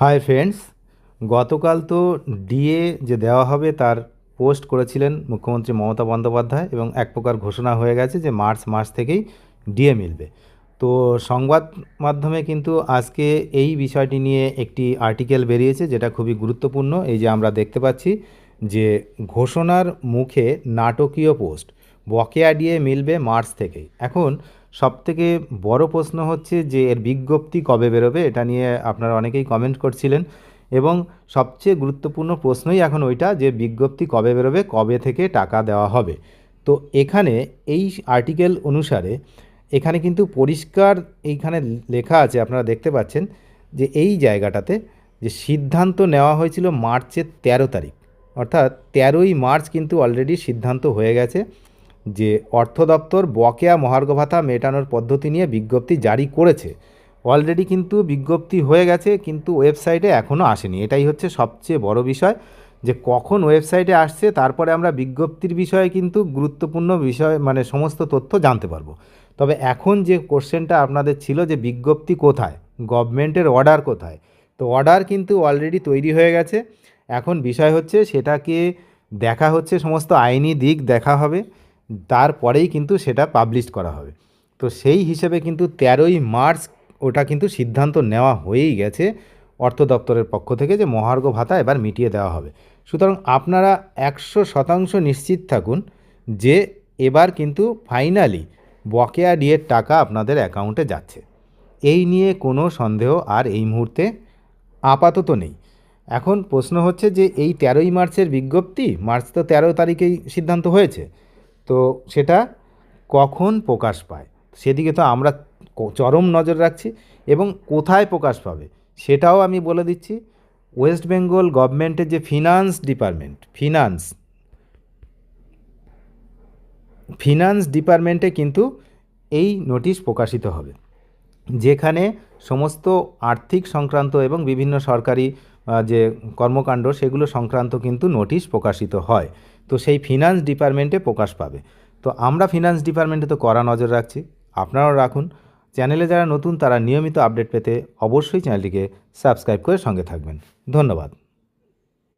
Hi friends, গতকাল তো DA যে দেওয়া হবে তার পোস্ট করেছিলেন মুখ্যমন্ত্রী মমতা বন্দ্যোপাধ্যায় এবং এক প্রকার ঘোষণা হয়ে গেছে যে মার্চ মাস থেকেই ডিএ মিলবে। তো সংবাদ মাধ্যমে কিন্তু আজকে এই বিষয়টি নিয়ে একটি আর্টিকেল বেরিয়েছে যেটা খুবই গুরুত্বপূর্ণ। এই যে আমরা দেখতে পাচ্ছি যে ঘোষণার মুখে নাটকীয় পোস্ট, বকেয়া ডিএ মিলবে মার্চ থেকেই। এখন সবথেকে বড় প্রশ্ন হচ্ছে যে এর বিজ্ঞপ্তি কবে বেরোবে, এটা নিয়ে আপনারা অনেকেই কমেন্ট করছিলেন এবং সবচেয়ে গুরুত্বপূর্ণ প্রশ্নই এখন ওইটা যে বিজ্ঞপ্তি কবে বেরোবে, কবে থেকে টাকা দেওয়া হবে। তো এখানে এই আর্টিকেল অনুসারে এখানে কিন্তু পরিষ্কার এইখানে লেখা আছে, আপনারা দেখতে পাচ্ছেন যে এই জায়গাটাতে যে সিদ্ধান্ত নেওয়া হয়েছিল মার্চের 13 তারিখ, অর্থাৎ 13ই মার্চ কিন্তু অলরেডি সিদ্ধান্ত হয়ে গেছে যে অর্থ দপ্তর বকেয়া মহার্ঘ ভাতা মেটানোর পদ্ধতি নিয়ে বিজ্ঞপ্তি জারি করেছে। অলরেডি কিন্তু বিজ্ঞপ্তি হয়ে গেছে, কিন্তু ওয়েবসাইটে এখনও আসেনি। এটাই হচ্ছে সবচেয়ে বড় বিষয় যে কখন ওয়েবসাইটে আসছে, তারপরে আমরা বিজ্ঞপ্তির বিষয়ে কিন্তু গুরুত্বপূর্ণ বিষয় মানে সমস্ত তথ্য জানতে পারবো। তবে এখন যে কোশ্চেনটা আপনাদের ছিল যে বিজ্ঞপ্তি কোথায়, গভর্নমেন্টের অর্ডার কোথায়, তো অর্ডার কিন্তু অলরেডি তৈরি হয়ে গেছে। এখন বিষয় হচ্ছে সেটাকে দেখা হচ্ছে, সমস্ত আইনি দিক দেখা হবে, তারপরেই কিন্তু সেটা পাবলিশ করা হবে। তো সেই হিসেবে কিন্তু 13ই মার্চ ওটা কিন্তু সিদ্ধান্ত নেওয়া হয়েই গেছে অর্থ দপ্তরের পক্ষ থেকে যে মহার্ঘ ভাতা এবার মিটিয়ে দেওয়া হবে। সুতরাং আপনারা 100% নিশ্চিত থাকুন যে এবার কিন্তু ফাইনালি বকেয়া ডিএর টাকা আপনাদের অ্যাকাউন্টে যাচ্ছে। এই নিয়ে কোনো সন্দেহ আর এই মুহূর্তে আপাতত নেই। এখন প্রশ্ন হচ্ছে যে এই 13ই মার্চের বিজ্ঞপ্তি, মার্চ তো 13 তারিখেই সিদ্ধান্ত হয়েছে, তো সেটা কখন প্রকাশ পায় সেদিকে তো আমরা চরম নজর রাখছি। এবং কোথায় প্রকাশ পাবে সেটাও আমি বলে দিচ্ছি। ওয়েস্ট বেঙ্গল গভর্নমেন্টের যে ফিনান্স ডিপার্টমেন্ট, ফিনান্স ডিপার্টমেন্টে কিন্তু এই নোটিশ প্রকাশিত হবে, যেখানে সমস্ত আর্থিক সংক্রান্ত এবং বিভিন্ন সরকারি যে কর্মকাণ্ড সেগুলো সংক্রান্ত কিন্তু নোটিশ প্রকাশিত হয়। তো সেই ফিনান্স ডিপার্টমেন্টে প্রকাশ পাবে। তো আমরা ফিনান্স ডিপার্টমেন্টে তো কড়া নজর রাখছি, আপনারাও রাখুন। চ্যানেলে যারা নতুন তারা নিয়মিত আপডেট পেতে অবশ্যই চ্যানেলটিকে সাবস্ক্রাইব করে সঙ্গে থাকবেন। ধন্যবাদ।